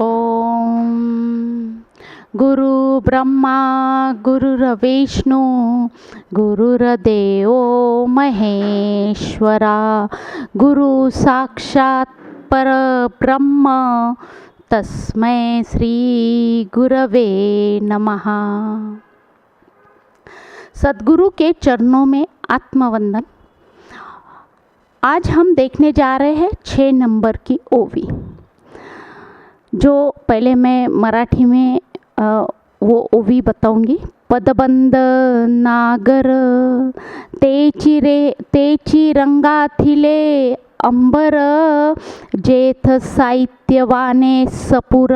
ओम गुरु ब्रह्मा गुरुर्विष्णु गुरुर्देवो महेश्वरा गुरु साक्षात् परब्रह्म तस्मै श्री गुरवे नमः। सद्गुरु के चरणों में आत्मवंदन। आज हम देखने जा रहे हैं 6 नंबर की ओवी, जो पहले मैं मराठी में वो ओवी बताऊंगी। पदबंद नागर तेची रंगाथिले अंबर जेथ साहित्यवाने सपुर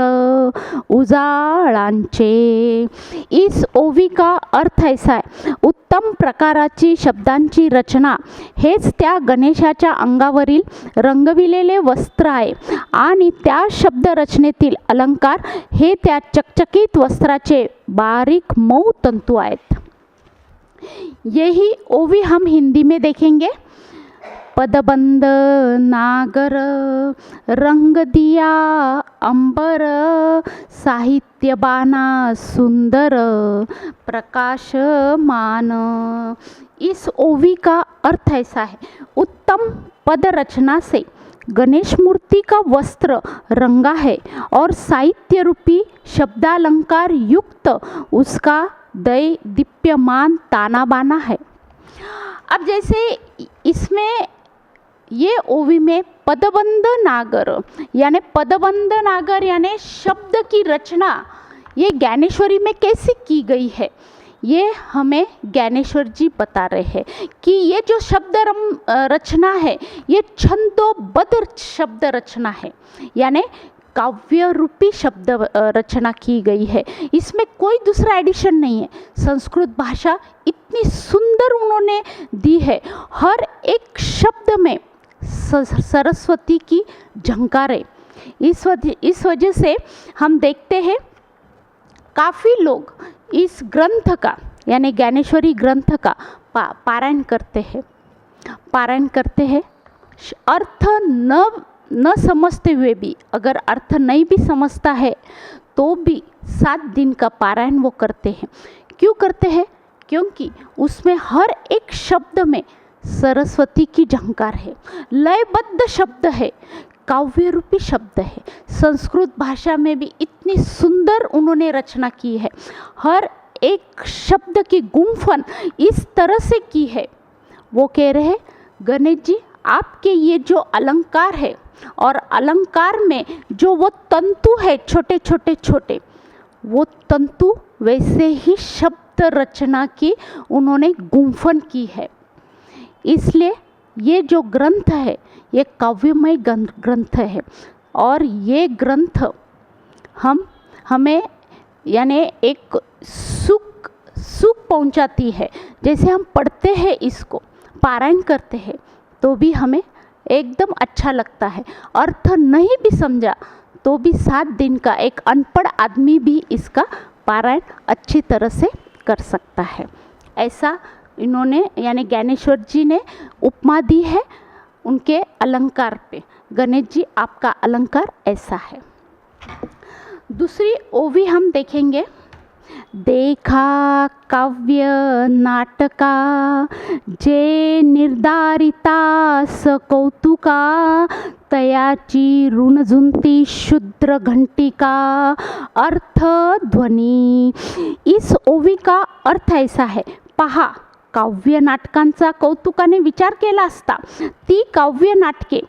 उजाळांचे। इस ओवी का अर्थ ऐसा है, उत्तम प्रकाराची शब्दांची रचना हेच त्या गणेशाच्या अंगावरील रंगविलेले वस्त्र आहे आणि त्या शब्द रचनेतील अलंकार हे त्या चकचकीत वस्त्राचे बारीक मऊ तंतु आहेत। यही ओवी हम हिंदी में देखेंगे। पदबंद नागर रंग दिया अंबर साहित्यबाना सुंदर प्रकाशमान। इस ओवी का अर्थ ऐसा है, उत्तम पद रचना से गणेश मूर्ति का वस्त्र रंगा है और साहित्य रूपी शब्दालंकार युक्त उसका दीप्यमान ताना बाना है। अब जैसे इसमें ये ओवी में पदबंद नागर यानी शब्द की रचना ये ज्ञानेश्वरी में कैसे की गई है, ये हमें ज्ञानेश्वर जी बता रहे हैं कि ये जो शब्द रचना है ये छंदोबद्ध शब्द रचना है, यानी काव्य रूपी शब्द रचना की गई है। इसमें कोई दूसरा एडिशन नहीं है। संस्कृत भाषा इतनी सुंदर उन्होंने दी है, हर एक शब्द में सरस्वती की झंकार है। इस वजह से हम देखते हैं काफ़ी लोग इस ग्रंथ का यानी ज्ञानेश्वरी ग्रंथ का पारायण करते हैं। अर्थ न समझते हुए भी, अगर अर्थ नहीं भी समझता है तो भी 7 दिन का पारायण वो करते हैं। क्यों करते हैं? क्योंकि उसमें हर एक शब्द में सरस्वती की झंकार है, लयबद्ध शब्द है, काव्य रूपी शब्द है। संस्कृत भाषा में भी इतनी सुंदर उन्होंने रचना की है, हर एक शब्द की गुंफन इस तरह से की है। वो कह रहे हैं, गणेश जी आपके ये जो अलंकार है और अलंकार में जो वो तंतु है छोटे, वो तंतु वैसे ही शब्द रचना की उन्होंने गुंफन की है। इसलिए ये जो ग्रंथ है ये काव्यमय ग्रंथ है और ये ग्रंथ हमें यानी एक सुख पहुंचाती है। जैसे हम पढ़ते हैं, इसको पारायण करते हैं तो भी हमें एकदम अच्छा लगता है। अर्थ नहीं भी समझा तो भी 7 दिन का एक अनपढ़ आदमी भी इसका पारायण अच्छी तरह से कर सकता है। ऐसा इन्होंने यानी ज्ञानेश्वर जी ने उपमा दी है उनके अलंकार पे। गणेश जी आपका अलंकार ऐसा है। दूसरी ओवी हम देखेंगे। देखा काव्य नाटका जे निर्धारिता स कौतुका तयाची ऋणझुंती शुद्र घंटिका अर्थ ध्वनी। इस ओवी का अर्थ ऐसा है, पहा काव्य नाटकांचा कौतुकाने विचार केला असता ती काव्य नाटके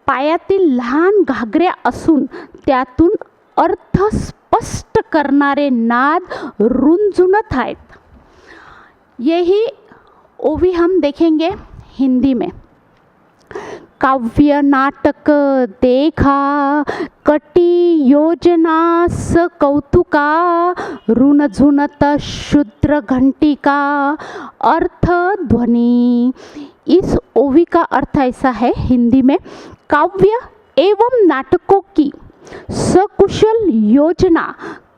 पायातील लहान घागऱ्या असून त्यातून अर्थ स्पष्ट करणारे नाद रुंझुनत आहेत। यही ओवी हम देखेंगे हिंदी में। काव्य नाटक देखा कटी योजना स कौतुका ऋणझुनत शुद्र घंटिका अर्थ ध्वनि। इस ओवी का अर्थ ऐसा है हिंदी में, काव्य एवं नाटकों की सकुशल योजना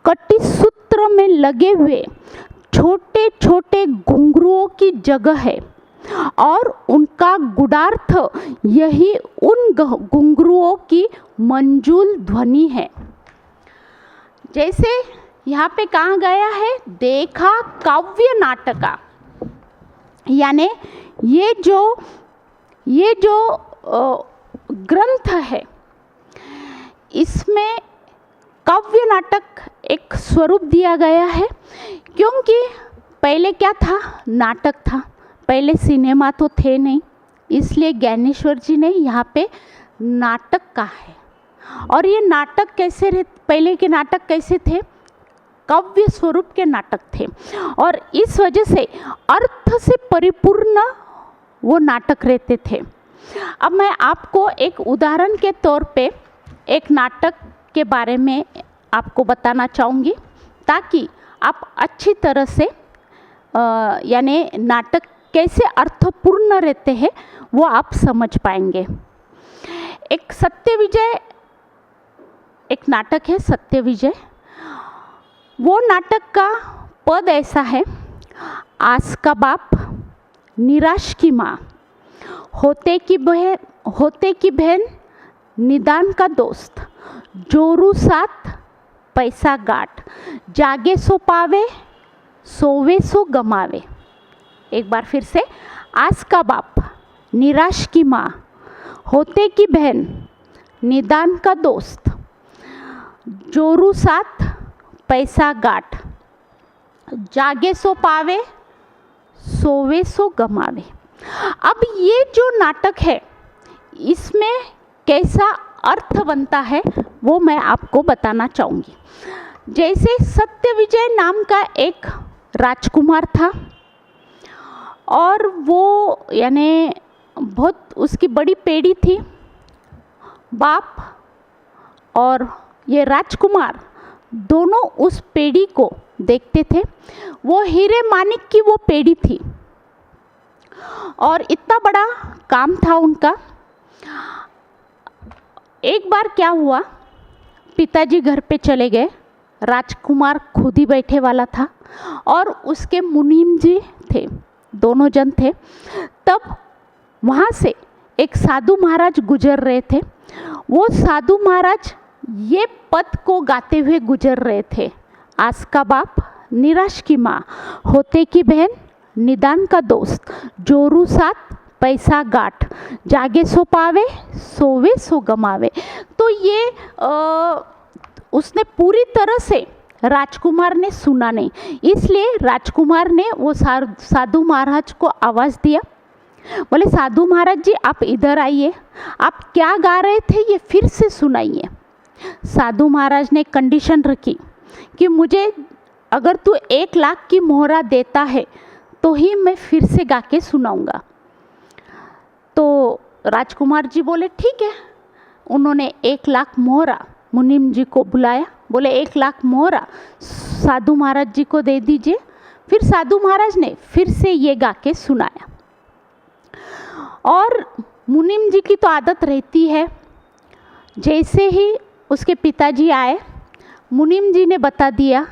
कटी सूत्र में लगे हुए छोटे छोटे घुंघरुओं की जगह है। और उनका गुडार्थ यही उन घुंघरुओं की मंजूल ध्वनि है। जैसे यहाँ पे कहा गया है, देखा काव्य नाटका, यानी ये जो ग्रंथ है, इसमें काव्य नाटक एक स्वरूप दिया गया है। क्योंकि पहले क्या था, नाटक था, पहले सिनेमा तो थे नहीं, इसलिए ज्ञानेश्वर जी ने यहाँ पे नाटक कहा है। और ये नाटक कैसे रहे, पहले के नाटक कैसे थे, काव्य स्वरूप के नाटक थे, और इस वजह से अर्थ से परिपूर्ण वो नाटक रहते थे। अब मैं आपको एक उदाहरण के तौर पे एक नाटक के बारे में आपको बताना चाहूँगी, ताकि आप अच्छी तरह से यानी नाटक कैसे अर्थपूर्ण रहते हैं वो आप समझ पाएंगे। एक सत्यविजय, एक नाटक है सत्यविजय। वो नाटक का पद ऐसा है, आस का बाप, निराश की माँ, होते की बहन, निदान का दोस्त, जोरू साथ पैसा गाठ, जागे सो पावे, सोवे सो गमावे। एक बार फिर से, आस का बाप, निराश की माँ, होते की बहन, निदान का दोस्त, जोरू साथ पैसा गाठ, जागे सो पावे, सोवे सो गमावे। अब ये जो नाटक है, इसमें कैसा अर्थ बनता है वो मैं आपको बताना चाहूँगी। जैसे सत्यविजय नाम का एक राजकुमार था, और वो यानी बहुत उसकी बड़ी पेड़ी थी। बाप और ये राजकुमार दोनों उस पेड़ी को देखते थे। वो हीरे मानिक की वो पेड़ी थी, और इतना बड़ा काम था उनका। एक बार क्या हुआ, पिताजी घर पे चले गए, राजकुमार खुद ही बैठे वाला था, और उसके मुनीम जी थे, दोनों जन थे। तब वहाँ से एक साधु महाराज गुजर रहे थे। वो साधु महाराज ये पद को गाते हुए गुजर रहे थे, आस का बाप, निराश की माँ, होते की बहन, निदान का दोस्त, जोरू साथ पैसा गाठ, जागे सो पावे, सोवे सो गमावे। तो ये उसने पूरी तरह से राजकुमार ने सुना नहीं, इसलिए राजकुमार ने वो साधु महाराज को आवाज़ दिया, बोले साधु महाराज जी आप इधर आइए, आप क्या गा रहे थे ये फिर से सुनाइए। साधु महाराज ने कंडीशन रखी कि मुझे अगर तू 1 लाख की मोहरा देता है तो ही मैं फिर से गा के सुनाऊंगा। तो राजकुमार जी बोले ठीक है। उन्होंने 1 लाख मोहरा मुनीम जी को बुलाया, बोले 1 लाख मोहरा साधु महाराज जी को दे दीजिए। फिर साधु महाराज ने फिर से ये गा के सुनाया। और मुनीम जी की तो आदत रहती है, जैसे ही उसके पिताजी आए, मुनीम जी ने बता दिया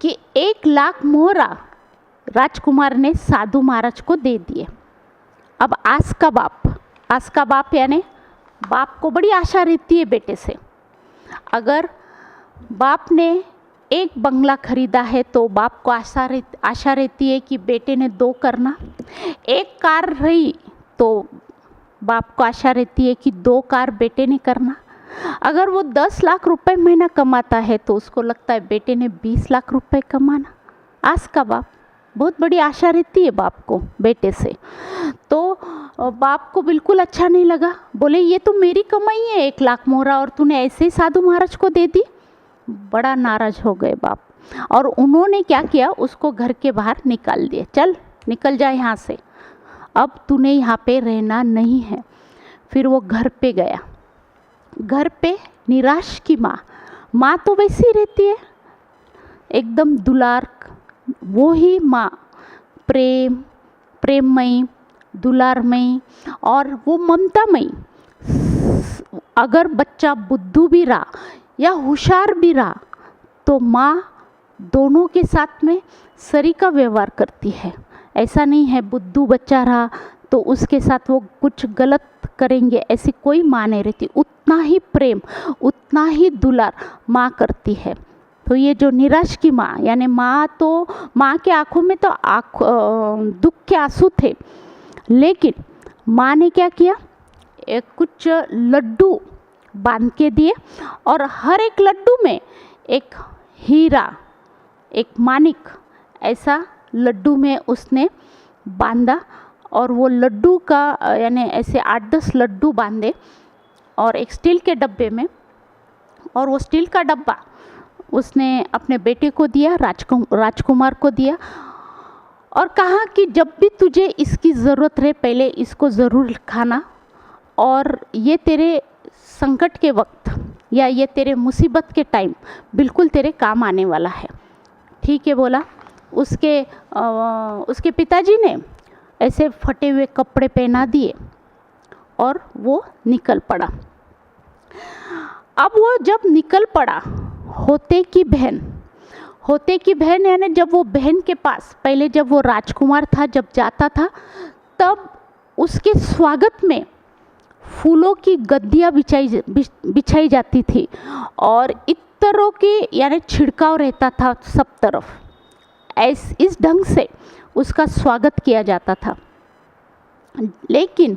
कि 1 लाख मोहरा राजकुमार ने साधु महाराज को दे दिए। अब आस का बाप यानी बाप को बड़ी आशा रहती है बेटे से। अगर बाप ने एक बंगला खरीदा है तो बाप को आशा रहती है कि बेटे ने 2 करना। एक कार रही तो बाप को आशा रहती है कि 2 कार बेटे ने करना। अगर वो 10 लाख रुपए महीना कमाता है तो उसको लगता है बेटे ने 20 लाख रुपए कमाना। आस का बाप, बहुत बड़ी आशा रहती है बाप को बेटे से। तो बाप को बिल्कुल अच्छा नहीं लगा, बोले ये तो मेरी कमाई है 1 लाख मोहरा और तूने ऐसे ही साधु महाराज को दे दी। बड़ा नाराज हो गए बाप, और उन्होंने क्या किया, उसको घर के बाहर निकाल दिया, चल निकल जा यहाँ से, अब तूने यहाँ पे रहना नहीं है। फिर वो घर पे गया। घर पे निराश की माँ तो वैसी रहती है, एकदम दुलार, वो ही माँ, प्रेममयी, दुलारमयी और वो ममतामयी। अगर बच्चा बुद्धू भी रहा या होशियार भी रहा तो माँ दोनों के साथ में सरी का व्यवहार करती है। ऐसा नहीं है बुद्धू बच्चा रहा तो उसके साथ वो कुछ गलत करेंगे ऐसी कोई माँ नहीं रहती। उतना ही प्रेम, उतना ही दुलार माँ करती है। तो ये जो निराश की माँ, यानी माँ के आंखों में तो दुख के आंसू थे, लेकिन माँ ने क्या किया, कुछ लड्डू बांध के दिए और हर एक लड्डू में एक हीरा, एक मानिक ऐसा लड्डू में उसने बांधा। और वो लड्डू का यानी ऐसे 8-10 लड्डू बांधे और एक स्टील के डब्बे में, और वो स्टील का डब्बा उसने अपने बेटे को दिया, राजकुमार को दिया, और कहा कि जब भी तुझे इसकी ज़रूरत रहे पहले इसको ज़रूर खाना, और ये तेरे संकट के वक्त या ये तेरे मुसीबत के टाइम बिल्कुल तेरे काम आने वाला है। ठीक है बोला। उसके पिताजी ने ऐसे फटे हुए कपड़े पहना दिए और वो निकल पड़ा। अब वो जब निकल पड़ा, होते की बहन यानी जब वो बहन के पास पहले जब वो राजकुमार था जब जाता था, तब उसके स्वागत में फूलों की गद्दियाँ बिछाई जाती थी और इत्तरों की यानी छिड़काव रहता था सब तरफ। इस ढंग से उसका स्वागत किया जाता था। लेकिन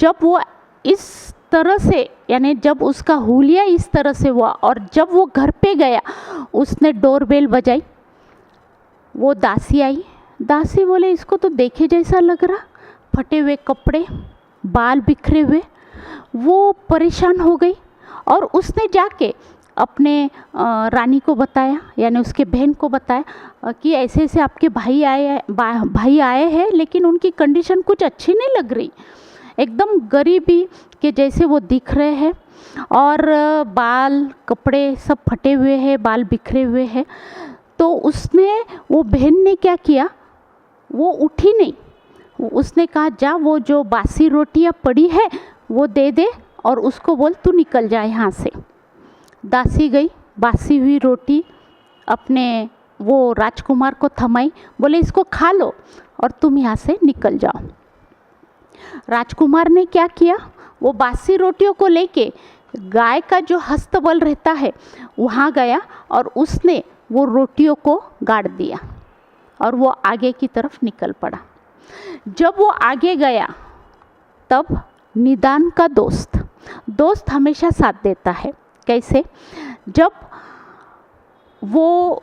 जब वो इस तरह से यानी जब उसका हुलिया इस तरह से हुआ और जब वो घर पे गया, उसने डोरबेल बजाई। वो दासी आई। दासी बोले इसको तो देखे जैसा लग रहा, फटे हुए कपड़े, बाल बिखरे हुए। वो परेशान हो गई और उसने जाके अपने रानी को बताया, यानी उसके बहन को बताया कि ऐसे ऐसे आपके भाई आए हैं, लेकिन उनकी कंडीशन कुछ अच्छी नहीं लग रही, एकदम गरीबी के जैसे वो दिख रहे हैं और बाल कपड़े सब फटे हुए हैं, बाल बिखरे हुए हैं। तो वो बहन ने क्या किया, वो उठी नहीं, उसने कहा जा वो जो बासी रोटियां पड़ी है वो दे दे और उसको बोल तू निकल जा यहाँ से। दासी गई, बासी हुई रोटी अपने वो राजकुमार को थमाई, बोले इसको खा लो और तुम यहाँ से निकल जाओ। राजकुमार ने क्या किया, वो बासी रोटियों को लेके गाय का जो हस्तबल रहता है वहाँ गया और उसने वो रोटियों को गाड़ दिया और वो आगे की तरफ निकल पड़ा। जब वो आगे गया तब निदान का दोस्त हमेशा साथ देता है। कैसे, जब वो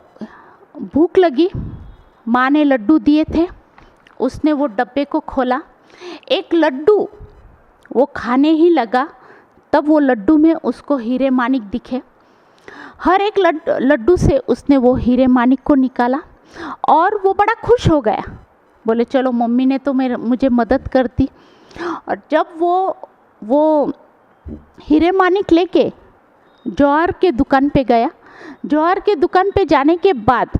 भूख लगी, माँ ने लड्डू दिए थे, उसने वो डब्बे को खोला, एक लड्डू वो खाने ही लगा, तब वो लड्डू में उसको हीरे मानिक दिखे। हर एक लड्डू से उसने वो हीरे मानिक को निकाला और वो बड़ा खुश हो गया। बोले चलो मम्मी ने तो मुझे मदद कर दी। और जब वो हीरे मानिक लेके जौहर के दुकान पे गया, जौहर के दुकान पे जाने के बाद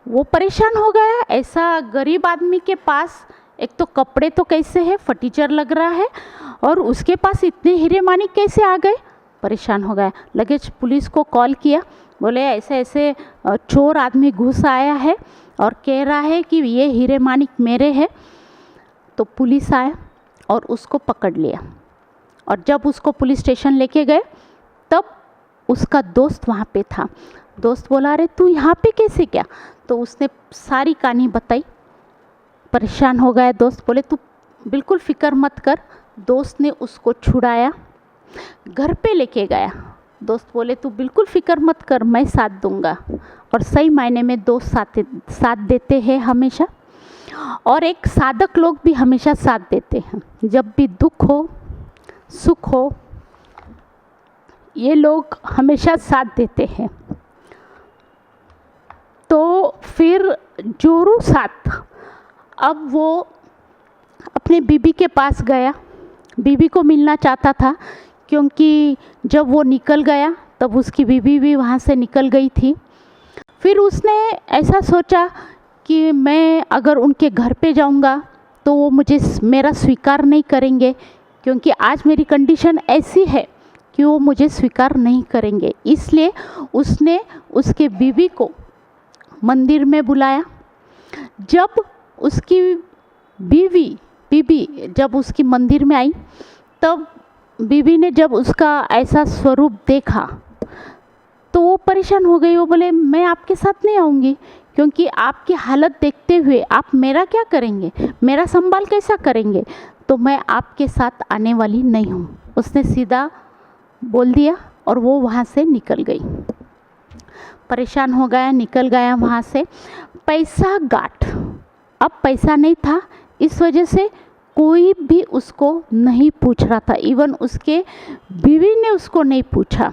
वो परेशान हो गया। ऐसा गरीब आदमी के पास एक तो कपड़े तो कैसे है, फटीचर लग रहा है, और उसके पास इतने हीरे मानिक कैसे आ गए, परेशान हो गया। लगे पुलिस को कॉल किया, बोले ऐसे ऐसे चोर आदमी घुस आया है और कह रहा है कि ये हीरे मानिक मेरे हैं। तो पुलिस आया और उसको पकड़ लिया, और जब उसको पुलिस स्टेशन लेके गए तब उसका दोस्त वहाँ पे था। दोस्त बोला अरे तू यहाँ पे कैसे क्या, तो उसने सारी कहानी बताई। परेशान हो गया दोस्त, बोले तू बिल्कुल फिक्र मत कर। दोस्त ने उसको छुड़ाया, घर पे लेके गया। दोस्त बोले तू बिल्कुल फिक्र मत कर, मैं साथ दूंगा। और सही मायने में दोस्त साथ देते हैं हमेशा, और एक साधक लोग भी हमेशा साथ देते हैं। जब भी दुख हो सुख हो, ये लोग हमेशा साथ देते हैं। तो फिर जोरू साथ अब वो अपने बीबी के पास गया, बीबी को मिलना चाहता था, क्योंकि जब वो निकल गया तब उसकी बीबी भी वहाँ से निकल गई थी। फिर उसने ऐसा सोचा कि मैं अगर उनके घर पे जाऊँगा तो वो मेरा स्वीकार नहीं करेंगे, क्योंकि आज मेरी कंडीशन ऐसी है कि वो मुझे स्वीकार नहीं करेंगे। इसलिए उसने उसके बीवी को मंदिर में बुलाया। जब उसकी बीवी बीबी जब उसकी मंदिर में आई, तब बीबी ने जब उसका ऐसा स्वरूप देखा तो वो परेशान हो गई। वो बोले मैं आपके साथ नहीं आऊँगी, क्योंकि आपकी हालत देखते हुए आप मेरा क्या करेंगे, मेरा संभाल कैसा करेंगे, तो मैं आपके साथ आने वाली नहीं हूँ। उसने सीधा बोल दिया और वो वहाँ से निकल गई। परेशान हो गया, निकल गया वहाँ से। पैसा गाठ, अब पैसा नहीं था, इस वजह से कोई भी उसको नहीं पूछ रहा था। इवन उसके बीवी ने उसको नहीं पूछा।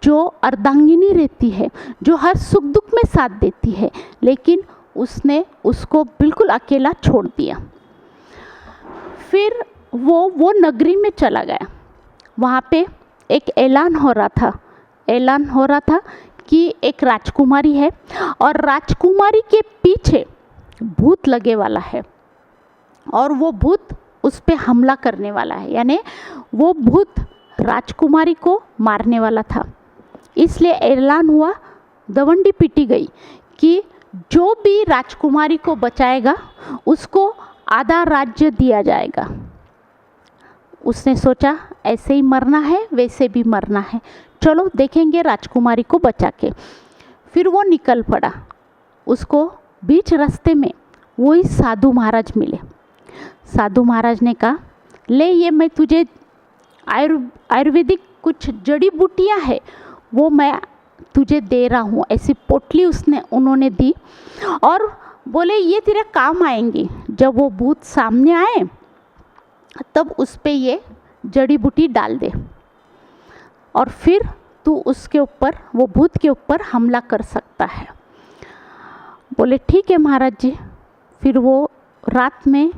जो अर्धांगिनी रहती है, जो हर सुख दुख में साथ देती है, लेकिन उसने उसको बिल्कुल अकेला छोड़ दिया। फिर वो नगरी में चला गया। वहाँ पे एक ऐलान हो रहा था कि एक राजकुमारी है और राजकुमारी के पीछे भूत लगे वाला है और वो भूत उस पे हमला करने वाला है, यानी वो भूत राजकुमारी को मारने वाला था। इसलिए ऐलान हुआ, दवंडी पीटी गई कि जो भी राजकुमारी को बचाएगा उसको आधा राज्य दिया जाएगा। उसने सोचा ऐसे ही मरना है वैसे भी मरना है, चलो देखेंगे राजकुमारी को बचा के। फिर वो निकल पड़ा। उसको बीच रास्ते में वही साधु महाराज मिले। साधु महाराज ने कहा, ले ये मैं तुझे आयुर्वेदिक कुछ जड़ी बूटियाँ है वो मैं तुझे दे रहा हूँ। ऐसी पोटली उन्होंने दी और बोले ये तेरे काम आएंगी। जब वो भूत सामने आए तब उस पे ये जड़ी बूटी डाल दे और फिर तू उसके ऊपर, वो भूत के ऊपर हमला कर सकता है। बोले ठीक है महाराज जी। फिर वो रात में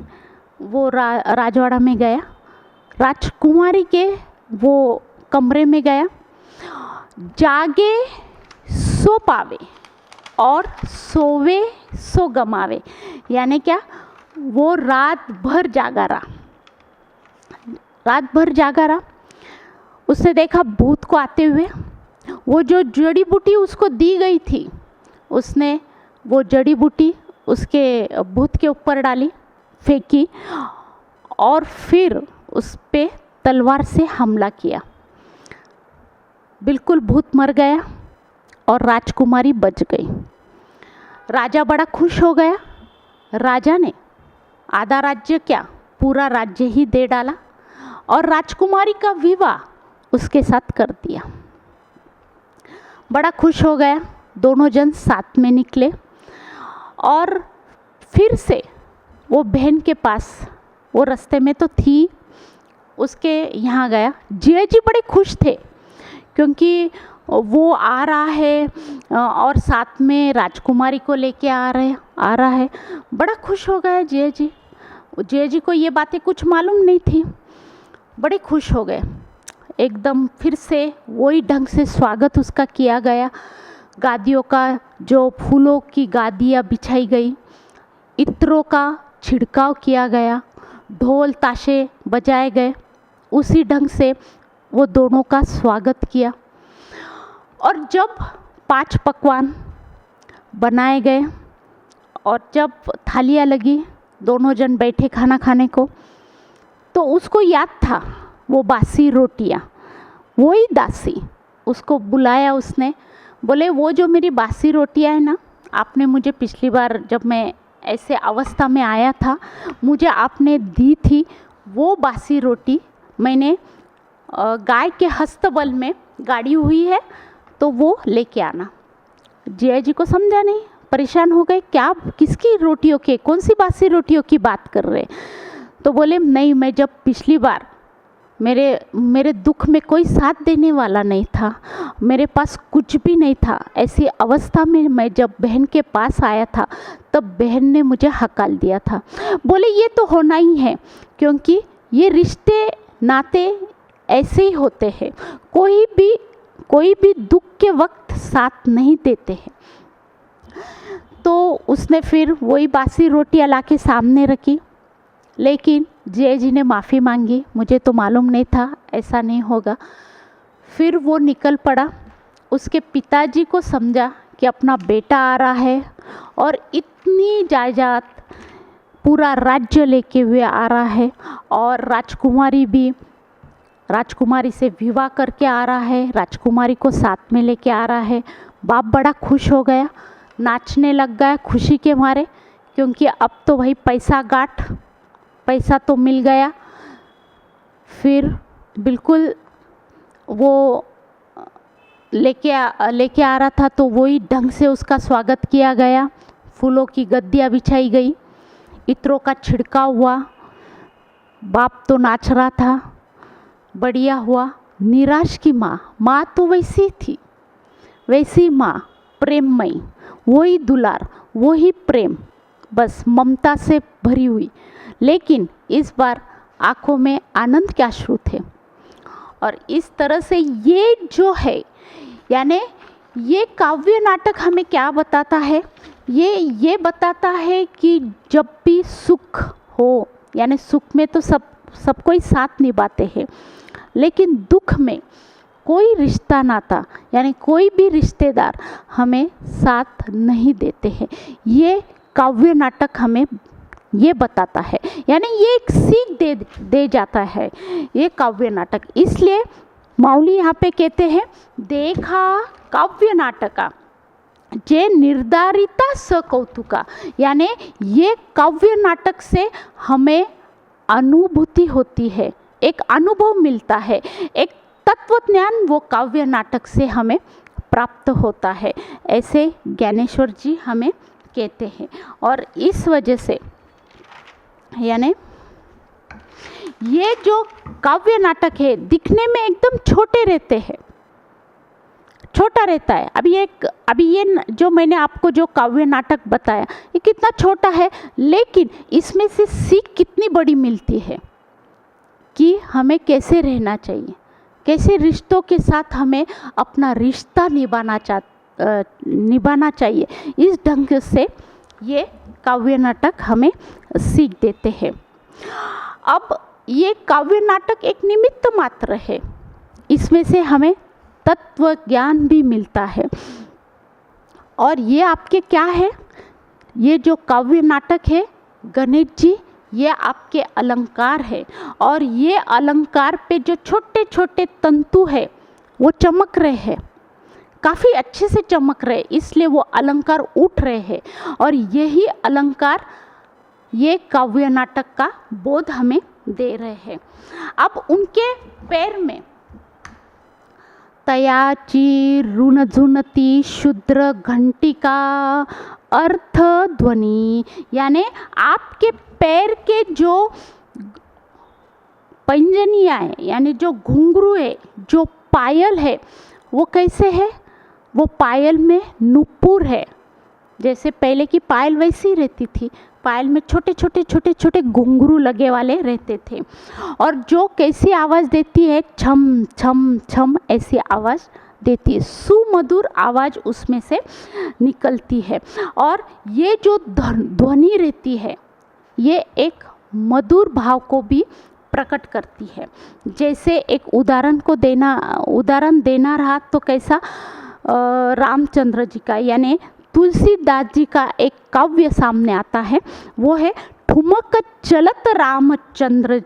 वो राजवाड़ा में गया, राजकुमारी के वो कमरे में गया। जागे सो पावे और सोवे सो गमावे, यानी क्या, वो रात भर जागा रहा। उसने देखा भूत को आते हुए। वो जो जड़ी बूटी उसको दी गई थी, उसने वो जड़ी बूटी उसके भूत के ऊपर डाली, फेंकी और फिर उस पे तलवार से हमला किया। बिल्कुल भूत मर गया और राजकुमारी बच गई। राजा बड़ा खुश हो गया। राजा ने आधा राज्य क्या, पूरा राज्य ही दे डाला और राजकुमारी का विवाह उसके साथ कर दिया। बड़ा खुश हो गया। दोनों जन साथ में निकले और फिर से वो बहन के पास, वो रास्ते में तो थी, उसके यहाँ गया। जिया जी बड़े खुश थे क्योंकि वो आ रहा है और साथ में राजकुमारी को लेके आ रहा है। बड़ा खुश हो गया जिया जी। जिया जी को ये बातें कुछ मालूम नहीं थी, बड़े खुश हो गए। एकदम फिर से वही ढंग से स्वागत उसका किया गया। गादियों का, जो फूलों की गादियाँ बिछाई गई, इत्रों का छिड़काव किया गया, ढोल ताशे बजाए गए। उसी ढंग से वो दोनों का स्वागत किया। और जब 5 पकवान बनाए गए और जब थालियाँ लगी, दोनों जन बैठे खाना खाने को, तो उसको याद था वो बासी रोटियाँ। वही दासी उसको बुलाया उसने, बोले वो जो मेरी बासी रोटियाँ है ना, आपने मुझे पिछली बार जब मैं ऐसे अवस्था में आया था मुझे आपने दी थी, वो बासी रोटी मैंने गाय के हस्तबल में गाड़ी हुई है, तो वो लेके आना। जिया जी को समझा नहीं, परेशान हो गए, क्या किसकी रोटियों के, कौन सी बासी रोटियों की बात कर रहे। तो बोले नहीं, मैं जब पिछली बार मेरे दुख में कोई साथ देने वाला नहीं था, मेरे पास कुछ भी नहीं था, ऐसी अवस्था में मैं जब बहन के पास आया था तब बहन ने मुझे हकाल दिया था। बोले ये तो होना ही है, क्योंकि ये रिश्ते नाते ऐसे ही होते हैं, कोई भी दुख के वक्त साथ नहीं देते हैं। तो उसने फिर वही बासी रोटियां लाके सामने रखी, लेकिन जिया जी ने माफ़ी मांगी, मुझे तो मालूम नहीं था ऐसा नहीं होगा। फिर वो निकल पड़ा। उसके पिताजी को समझा कि अपना बेटा आ रहा है और इतनी जायदाद, पूरा राज्य लेके हुए आ रहा है और राजकुमारी भी राजकुमारी से विवाह करके आ रहा है, राजकुमारी को साथ में लेके आ रहा है। बाप बड़ा खुश हो गया, नाचने लग गया खुशी के मारे, क्योंकि अब तो भाई पैसा तो मिल गया। फिर बिल्कुल वो लेके आ रहा था तो वही ढंग से उसका स्वागत किया गया। फूलों की गद्दियाँ बिछाई गई, इत्रों का छिड़काव हुआ, बाप तो नाच रहा था, बढ़िया हुआ। निराश की माँ तो वैसी थी, वैसी माँ प्रेममयी, वही दुलार, वही प्रेम, बस ममता से भरी हुई। लेकिन इस बार आँखों में आनंद के अश्रु थे। और इस तरह से ये जो है, यानी ये काव्य नाटक हमें क्या बताता है? ये बताता है कि जब भी सुख हो, यानी सुख में तो सब कोई साथ निभाते हैं, लेकिन दुख में कोई रिश्ता नाता यानी कोई भी रिश्तेदार हमें साथ नहीं देते हैं। ये काव्य नाटक हमें ये बताता है, यानी ये एक सीख दे जाता है ये काव्य नाटक। इसलिए माऊली यहाँ पे कहते हैं, देखा काव्य नाटका जे निर्धारिता स कौतुका, यानी ये काव्य नाटक से हमें अनुभूति होती है, एक अनुभव मिलता है, एक तत्व ज्ञान वो काव्य नाटक से हमें प्राप्त होता है, ऐसे ज्ञानेश्वर जी हमें कहते हैं। और इस वजह से यानी ये जो काव्य नाटक है दिखने में एकदम छोटे रहते हैं, छोटा रहता है। अभी ये जो मैंने आपको जो काव्य नाटक बताया ये कितना छोटा है, लेकिन इसमें से सीख कितनी बड़ी मिलती है कि हमें कैसे रहना चाहिए, कैसे रिश्तों के साथ हमें अपना रिश्ता निभाना चाहिए। इस ढंग से ये काव्य नाटक हमें सीख देते हैं। अब ये काव्य नाटक एक निमित्त मात्र है, इसमें से हमें तत्व ज्ञान भी मिलता है। और ये आपके क्या है, ये जो काव्य नाटक है गणेश जी, ये आपके अलंकार है, और ये अलंकार पे जो छोटे छोटे तंतु है वो चमक रहे हैं, काफ़ी अच्छे से चमक रहे, इसलिए वो अलंकार उठ रहे हैं। और यही अलंकार ये काव्य नाटक का बोध हमें दे रहे हैं। अब उनके पैर में तयाची ऋणझुनती शुद्र घंटिका अर्थ ध्वनि, यानी आपके पैर के जो पैंजनियाँ है, यानी जो घुंघरू है, जो पायल है, वो कैसे है? वो पायल में नुपुर है, जैसे पहले की पायल वैसी रहती थी। पायल में छोटे छोटे घुंघरू लगे वाले रहते थे, और जो कैसी आवाज़ देती है, छम छम छम ऐसी आवाज़ देती है, सुमधुर आवाज़ उसमें से निकलती है। और ये जो ध्वनि रहती है ये एक मधुर भाव को भी प्रकट करती है। जैसे एक उदाहरण देना रहा तो कैसा, रामचंद्र जी का यानी तुलसीदास जी का एक काव्य सामने आता है, वो है ठुमक चलत रामचंद्र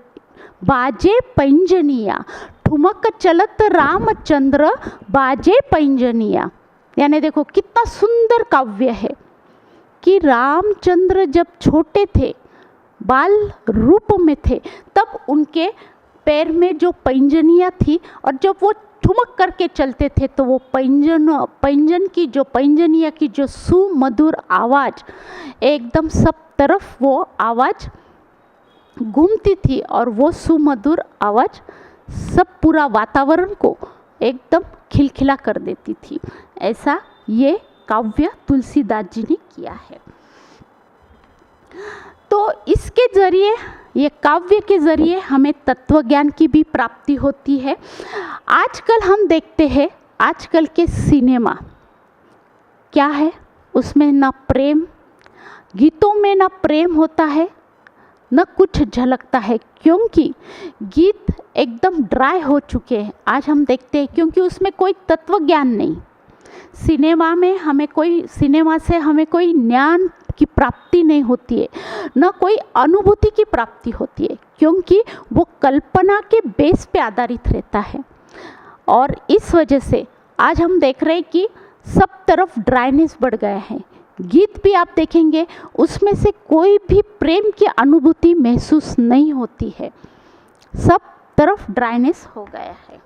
बाजे पैंजनिया, ठुमक चलत रामचंद्र बाजे पैंजनिया। यानी देखो कितना सुंदर काव्य है कि रामचंद्र जब छोटे थे, बाल रूप में थे, तब उनके पैर में जो पैंजनियाँ थी, और जब वो ठुमक करके चलते थे तो वो पैंजनिया की जो सुमधुर आवाज़, एकदम सब तरफ वो आवाज़ घूमती थी, और वो सुमधुर आवाज़ सब पूरा वातावरण को एकदम खिलखिला कर देती थी। ऐसा ये काव्य तुलसीदास जी ने किया है। तो इसके ज़रिए, ये काव्य के ज़रिए हमें तत्व ज्ञान की भी प्राप्ति होती है। आजकल हम देखते हैं, आजकल के सिनेमा क्या है, उसमें ना प्रेम, गीतों में ना प्रेम होता है, न कुछ झलकता है, क्योंकि गीत एकदम ड्राई हो चुके हैं। आज हम देखते हैं क्योंकि उसमें कोई तत्व ज्ञान नहीं। सिनेमा से हमें कोई ज्ञान की प्राप्ति नहीं होती है, न कोई अनुभूति की प्राप्ति होती है, क्योंकि वो कल्पना के बेस पे आधारित रहता है। और इस वजह से आज हम देख रहे हैं कि सब तरफ ड्राइनेस बढ़ गया है। गीत भी आप देखेंगे उसमें से कोई भी प्रेम की अनुभूति महसूस नहीं होती है, सब तरफ ड्राइनेस हो गया है।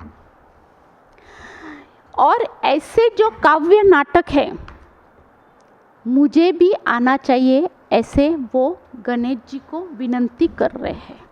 और ऐसे जो काव्य नाटक है, मुझे भी आना चाहिए, ऐसे वो गणेश जी को विनंती कर रहे हैं।